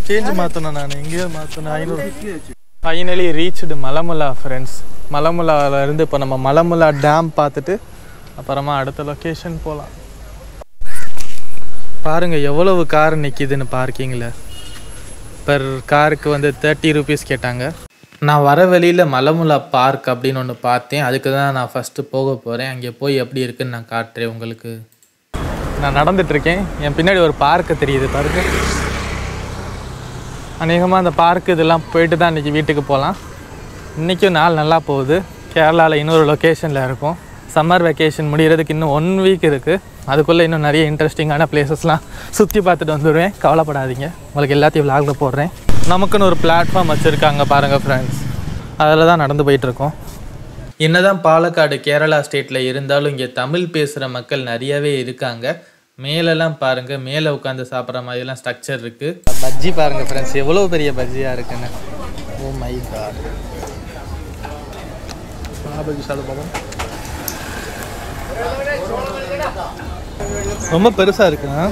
Change மாற்றணும். நான் எங்கேயோ மாற்றணும். 500 ஃபைனலி ரீச்டு மலமுலா ஃப்ரெண்ட்ஸ். மலமுலாவிலேருந்து இப்போ நம்ம மலமுலா டேம் பார்த்துட்டு அப்புறமா அடுத்த லொக்கேஷன் போகலாம். பாருங்கள் எவ்வளவு கார் நிற்கிதுன்னு பார்க்கிங்கில். பெர் காருக்கு வந்து 30 ரூபீஸ் கேட்டாங்க. நான் வர வழியில் மலமுலா பார்க் அப்படின்னு ஒன்று பார்த்தேன். அதுக்கு தான் நான் ஃபஸ்ட்டு போக போகிறேன். அங்கே போய் எப்படி இருக்குன்னு நான் காட்டுறேன் உங்களுக்கு. நான் நடந்துகிட்ருக்கேன். என் பின்னாடி ஒரு பார்க்கு தெரியுது பாருங்க. அநேகமாக அந்த பார்க்கு இதெல்லாம் போயிட்டு தான் இன்றைக்கி வீட்டுக்கு போகலாம். இன்றைக்கும் நாள் நல்லா போகுது. கேரளாவில் இன்னொரு லொக்கேஷனில் இருக்கும். சம்மர் வெக்கேஷன் முடிகிறதுக்கு இன்னும் 1 வீக் இருக்குது. அதுக்குள்ளே இன்னும் நிறைய இன்ட்ரெஸ்டிங்கான பிளேசஸ்லாம் சுற்றி பார்த்துட்டு வந்துடுவேன். கவலைப்படாதீங்க, உங்களுக்கு எல்லாத்தையும் விலாகில் போடுறேன். நமக்குன்னு ஒரு பிளாட்ஃபார்ம் வச்சுருக்காங்க பாருங்கள் ஃப்ரெண்ட்ஸ். அதில் தான் நடந்து போயிட்டுருக்கோம். என்ன தான் பாலக்காடு கேரளா ஸ்டேட்டில் இருந்தாலும் இங்கே தமிழ் பேசுகிற மக்கள் நிறையவே இருக்காங்க. மேலெல்லாம் பாருங்கள், மேலே உட்காந்து சாப்பிட்ற மாதிரிலாம் ஸ்ட்ரக்சர் இருக்குது. பஜ்ஜி பாருங்கள் ஃப்ரெண்ட்ஸ், எவ்வளோ பெரிய பஜ்ஜியாக இருக்குன்னு. Oh my God. பஜ்ஜி சாப்பிட போவோம். ரொம்ப பெருசாக இருக்குண்ணா.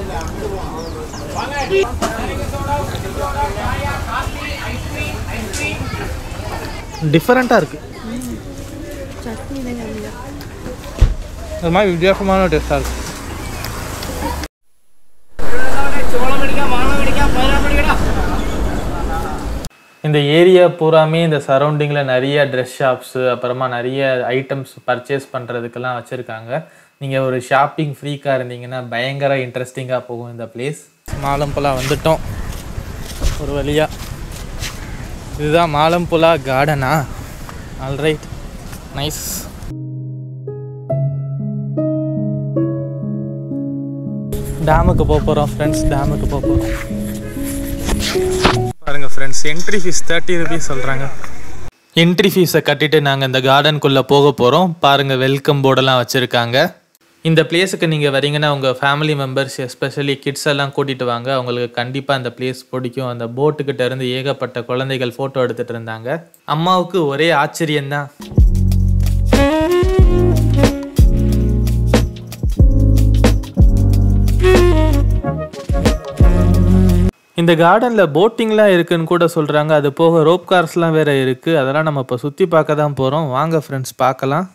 டிஃப்ரெண்ட்டாக இருக்குது. அது மாதிரி வித்தியாசமான டேஸ்ட்டாக இருக்குது. இந்த ஏரியா பூராமே இந்த சரௌண்டிங்கில் நிறைய ட்ரெஸ் ஷாப்ஸு, அப்புறமா நிறைய ஐட்டம்ஸ் பர்ச்சேஸ் பண்ணுறதுக்கெல்லாம் வச்சுருக்காங்க. நீங்கள் ஒரு ஷாப்பிங் ஃப்ரீக்காக இருந்தீங்கன்னா பயங்கர இன்ட்ரெஸ்டிங்காக போகும் இந்த பிளேஸ். மாலம்புலா வந்துட்டோம் ஒரு வழியாக. இதுதான் மாலம்புலா கார்டனா? Alright, nice. டேமுக்கு போக போகிறோம் ஃப்ரெண்ட்ஸ். டேமுக்கு போக போகிறோம். பாருங்கள் ஃப்ரெண்ட்ஸ், என்ட்ரி ஃபீஸ் 30 ரூபீஸ் சொல்கிறாங்க. என்ட்ரி ஃபீஸை கட்டிட்டு நாங்கள் இந்த கார்டனுக்குள்ளே போக போகிறோம். பாருங்கள், வெல்கம் போர்டெல்லாம் வச்சுருக்காங்க. இந்த பிளேஸுக்கு நீங்கள் வரீங்கன்னா உங்கள் ஃபேமிலி மெம்பர்ஸ், எஸ்பெஷலி கிட்ஸ் எல்லாம் கூட்டிகிட்டு வாங்க. அவங்களுக்கு கண்டிப்பாக அந்த பிளேஸ் பிடிக்கும். அந்த போட்டுக்கிட்ட இருந்து ஏகப்பட்ட குழந்தைகள் ஃபோட்டோ எடுத்துகிட்டு இருந்தாங்க. அம்மாவுக்கு ஒரே ஆச்சரியம்தான். இந்த கார்டனில் போட்டிங்லாம் இருக்குதுன்னு கூட சொல்கிறாங்க. அது போக ரோப் கார்ஸ்லாம் வேறு இருக்குது. அதெல்லாம் நம்ம இப்போ சுற்றி பார்க்க தான் போகிறோம். வாங்க ஃப்ரெண்ட்ஸ் பார்க்கலாம்.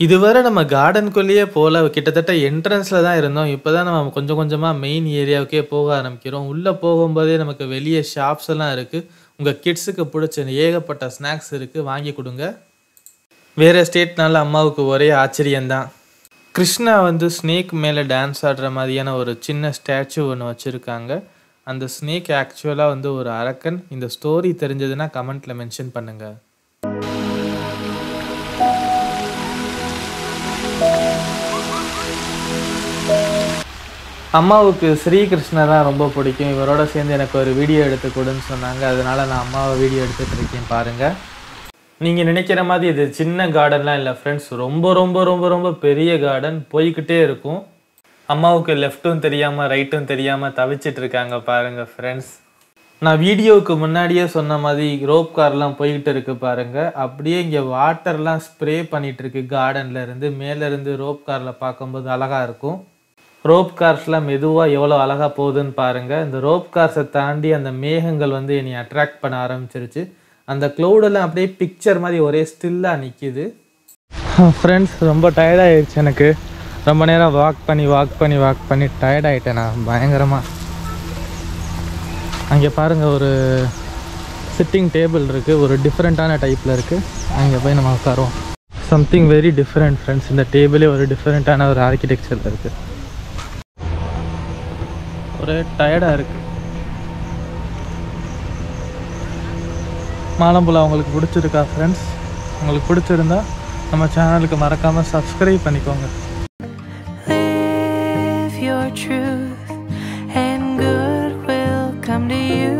இதுவரை நம்ம கார்டனுக்குள்ளேயே போகல, கிட்டத்தட்ட என்ட்ரன்ஸில் தான் இருந்தோம். இப்போ தான் நம்ம கொஞ்சம் கொஞ்சமாக மெயின் ஏரியாவுக்கே போக ஆரம்பிக்கிறோம். உள்ளே போகும்போதே நமக்கு வெளியே ஷாப்ஸ் எல்லாம் இருக்குது. உங்கள் கிட்ஸுக்கு பிடிச்ச ஏகப்பட்ட ஸ்நாக்ஸ் இருக்குது, வாங்கி கொடுங்க. வேறு ஸ்டேட்னால அம்மாவுக்கு ஒரே ஆச்சரியந்தான். கிருஷ்ணா வந்து ஸ்னேக் மேலே டான்ஸ் ஆடுற மாதிரியான ஒரு சின்ன ஸ்டாச்சு ஒன்று வச்சுருக்காங்க. அந்த ஸ்னேக் ஆக்சுவலாக வந்து ஒரு அரக்கன். இந்த ஸ்டோரி தெரிஞ்சதுன்னா கமெண்ட்டில் மென்ஷன் பண்ணுங்கள். அம்மாவுக்கு ஸ்ரீகிருஷ்ணர் தான் ரொம்ப பிடிக்கும். இவரோட சேர்ந்து எனக்கு ஒரு வீடியோ எடுத்து கொடுன்னு சொன்னாங்க. அதனால் நான் அம்மாவை வீடியோ எடுத்துகிட்டு இருக்கேன் பாருங்கள். நீங்கள் நினைக்கிற மாதிரி இது சின்ன கார்டன்லாம் இல்லை ஃப்ரெண்ட்ஸ். ரொம்ப ரொம்ப ரொம்ப ரொம்ப பெரிய கார்டன், போய்கிட்டே இருக்கும். அம்மாவுக்கு லெஃப்ட்டும் தெரியாமல் ரைட்டும் தெரியாமல் தவிச்சிட்டு இருக்காங்க பாருங்கள் ஃப்ரெண்ட்ஸ். நான் வீடியோவுக்கு முன்னாடியே சொன்ன மாதிரி ரோப் கார்லாம் போய்கிட்டு இருக்கு பாருங்கள். அப்படியே இங்கே வாட்டர்லாம் ஸ்ப்ரே பண்ணிகிட்டு இருக்கு கார்டன்லேருந்து. மேலேருந்து ரோப் காரில் பார்க்கும்போது அழகாக இருக்கும். ரோப் கார்ஸ்லாம் மெதுவாக எவ்வளோ அழகாக போகுதுன்னு பாருங்கள். இந்த ரோப் கார்ஸை தாண்டி அந்த மேகங்கள் வந்து என்னை அட்ராக்ட் பண்ண ஆரம்பிச்சிருச்சு. அந்த க்ளவுடெல்லாம் அப்படியே பிக்சர் மாதிரி ஒரே ஸ்டில்லாக நிற்கிது. ஃப்ரெண்ட்ஸ், ரொம்ப டயர்டாகிடுச்சு எனக்கு. ரொம்ப நேரம் வாக் பண்ணி டயர்டாகிட்டேன் நான் பயங்கரமாக. அங்கே பாருங்கள், ஒரு சிட்டிங் டேபிள் இருக்குது. ஒரு டிஃப்ரெண்ட்டான டைப்பில் இருக்குது. அங்கே போய் நம்ம உட்காருவோம். Something very different friends. இந்த டேபிளே ஒரு டிஃப்ரெண்ட்டான ஒரு ஆர்கிடெக்சரில் இருக்குது. ஒரே டயர்டாக இருக்குது. மாலம்புலா உங்களுக்கு பிடிச்சிருக்கா ஃப்ரெண்ட்ஸ்? உங்களுக்கு பிடிச்சிருந்தா நம்ம சேனலுக்கு மறக்காமல் சப்ஸ்கிரைப் பண்ணிக்கோங்க. Your truth and good will come to you.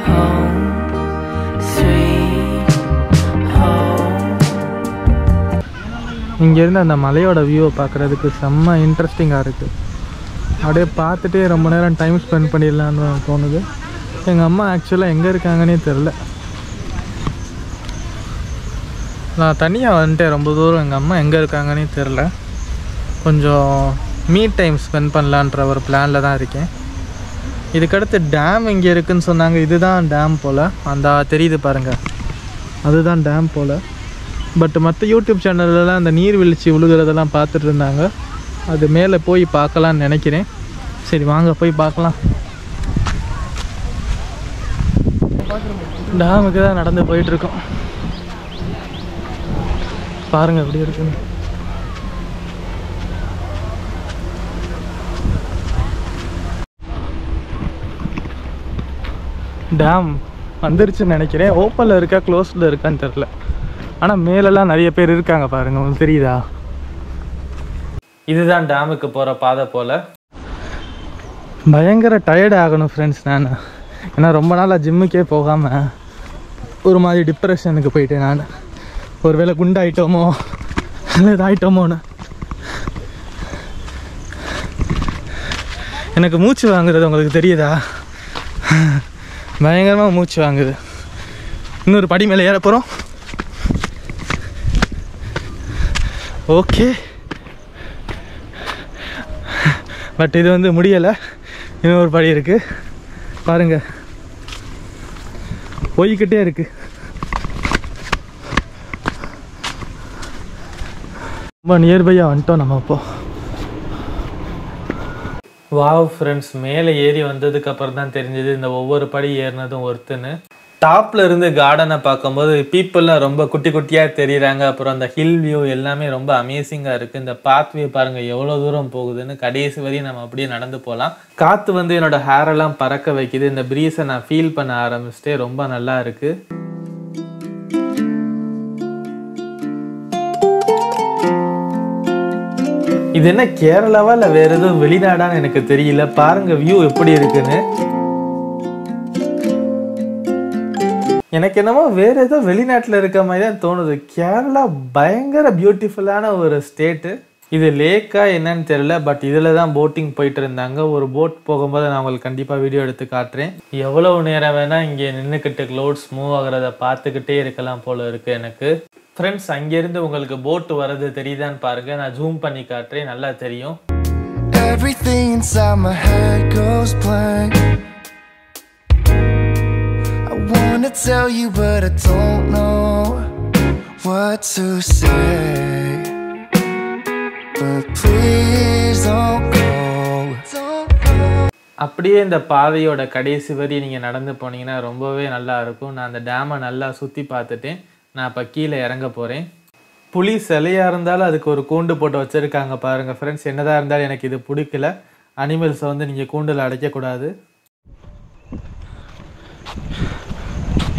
Home, sweet home. இங்கேருந்து அந்த மலையோட வியூவை பார்க்குறதுக்கு செம்ம இன்ட்ரெஸ்டிங்காக இருக்குது. அப்படியே பார்த்துட்டே ரொம்ப நேரம் டைம் ஸ்பெண்ட் பண்ணிடலான்னு தோணுது. எங்கள் அம்மா ஆக்சுவலாக எங்கே இருக்காங்கன்னே தெரில. நான் தனியாக வந்துட்டேன் ரொம்ப தூரம். எங்கள் அம்மா எங்கே இருக்காங்கன்னே தெரில. கொஞ்சம் மீ டைம் ஸ்பெண்ட் பண்ணலான்ற ஒரு பிளானில் தான் இருக்கேன். இதுக்கடுத்து டேம் இங்கே இருக்குதுன்னு சொன்னாங்க. இதுதான் டேம் போல். அந்த தெரியுது பாருங்கள், அதுதான் டேம் போல். பட் மற்ற யூடியூப் சேனல்லலாம் அந்த நீர்வீழ்ச்சி விழுகிறதெல்லாம் பார்த்துட்டு இருந்தாங்க. அது மேலே போய் பார்க்கலான்னு நினைக்கிறேன். சரி வாங்க போய் பார்க்கலாம். டேமுக்கு தான் நடந்து போயிட்டுருக்கோம். பாருங்கள் எப்படி இருக்குன்னு. டேம் வந்துருச்சுன்னு நினைக்கிறேன். ஓப்பனில் இருக்கா க்ளோஸில் இருக்கான்னு தெரில. ஆனால் மேலெல்லாம் நிறைய பேர் இருக்காங்க பாருங்கள், உங்களுக்கு தெரியுதா? இதுதான் டேமுக்கு போகிற பாதை போல். பயங்கர டயர்ட் ஆகணும் ஃப்ரெண்ட்ஸ் நான். ஏன்னா ரொம்ப நாளாக ஜிம்முக்கே போகாமல் ஒரு மாதிரி டிப்ரெஷனுக்கு போயிட்டேன் நான். ஒருவேளை குண்டாயிட்டோமோ இல்லை இதாயிட்டோமோன்னு. எனக்கு மூச்சு வாங்குறது உங்களுக்கு தெரியுதா? பயங்கரமாக மூச்சு வாங்குது. இன்னொரு படி மேலே ஏற போகிறோம். ஓகே, பட் இது வந்து முடியலை. இன்னொரு படி இருக்குது பாருங்கள், போய்கிட்டே இருக்குது. ரொம்ப நியர்பையாக வந்துட்டோம் நம்ம. இப்போ வாவ் ஃப்ரெண்ட்ஸ், மேலே ஏறி வந்ததுக்கப்புறம் தான் தெரிஞ்சது இந்த ஒவ்வொரு படி ஏறினதும் ஒருத்தன்னு. டாப்பில் இருந்து கார்டனை பார்க்கும்போது பீப்புளெலாம் ரொம்ப குட்டி குட்டியாக தெரியுறாங்க. அப்புறம் அந்த ஹில் வியூ எல்லாமே ரொம்ப அமேசிங்காக இருக்குது. இந்த பாத் வியூ பாருங்கள் எவ்வளோ தூரம் போகுதுன்னு. கடைசி வரையும் நம்ம அப்படியே நடந்து போகலாம். காற்று வந்து என்னோடய ஹேரெல்லாம் பறக்க வைக்குது. இந்த ப்ரீஸை நான் ஃபீல் பண்ண ஆரம்பிச்சிட்டே ரொம்ப நல்லா இருக்குது. இது என்ன கேரளாவா இல்லை வேறு எதுவும் வெளிநாடான்னு எனக்கு தெரியல. பாருங்க வியூ எப்படி இருக்குன்னு. எனக்கு என்னமோ வேற ஏதோ வெளிநாட்டில் இருக்க மாதிரி தான் தோணுது. கேரளா பயங்கர பியூட்டிஃபுல்லான ஒரு ஸ்டேட்டு. இது லேக்கா என்னன்னு தெரியல, பட் இதில் தான் போட்டிங் போயிட்டு இருந்தாங்க. ஒரு போட் போகும்போது நான் உங்களுக்கு கண்டிப்பாக வீடியோ எடுத்து காட்டுறேன். எவ்வளவு நேரம் வேணால் இங்கே நின்றுக்கிட்டு க்ளவுட்ஸ் மூவ் ஆகிறத பார்த்துக்கிட்டே இருக்கலாம் போல இருக்குது எனக்கு. ஃப்ரெண்ட்ஸ், அங்கேருந்து உங்களுக்கு போட்டு வர்றது தெரியுதான்னு பாருங்கள். நான் ஜூம் பண்ணி காட்டுறேன், நல்லா தெரியும். Everything inside my head goes blank. I wanna tell you but I don't know what to say. But please don't go. அப்படியே இந்த பாதையோட கடைசி வரி நீங்கள் நடந்து போனீங்கன்னா ரொம்பவே நல்லா இருக்கும். நான் அந்த டேமை நல்லா சுற்றி பார்த்துட்டேன். நான் இப்போ கீழே இறங்க போகிறேன். புலி சிலையாக இருந்தாலும் அதுக்கு ஒரு கூண்டு போட்டு வச்சுருக்காங்க பாருங்கள் ஃப்ரெண்ட்ஸ். என்னதான் இருந்தாலும் எனக்கு இது பிடிக்கல. அனிமல்ஸை வந்து நீங்கள் கூண்டில் அடைக்கக்கூடாது.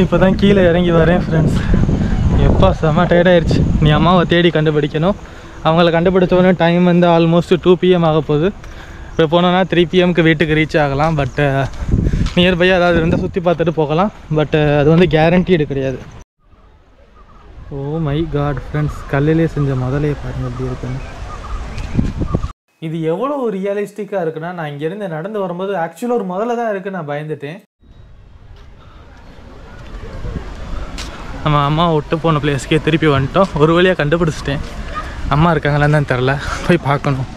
இப்போ தான் கீழே இறங்கி வரேன் ஃப்ரெண்ட்ஸ். எப்போ செம்ம டயர்டாயிருச்சு. நீ அம்மாவை தேடி கண்டுபிடிக்கணும். அவங்கள கண்டுபிடிச்சோடனே டைம் வந்து ஆல்மோஸ்ட் 2 PM ஆக போகுது. இப்போ போனோன்னா 3 PMக்கு வீட்டுக்கு ரீச் ஆகலாம். பட் நியர்பையாக அதாவது இருந்தால் சுற்றி பார்த்துட்டு போகலாம். பட் அது வந்து கேரண்டீடு கிடையாது. ஓ மை காட் ஃப்ரெண்ட்ஸ், கல்லிலே செஞ்ச முதலையை பாருங்கள் எப்படி இருக்குன்னு. இது எவ்வளோ ரியலிஸ்டிக்காக இருக்குன்னா, நான் இங்கேருந்து நடந்து வரும்போது ஆக்சுவலாக ஒரு முதல்ல தான் இருக்குது. நான் பயந்துட்டேன். நம்ம அம்மா விட்டு போன பிளேஸ்க்கே திருப்பி வந்துட்டோம். ஒரு வழியாக கண்டுபிடிச்சிட்டேன். அம்மா இருக்காங்களான்னு தான் தெரில, போய் பார்க்கணும்.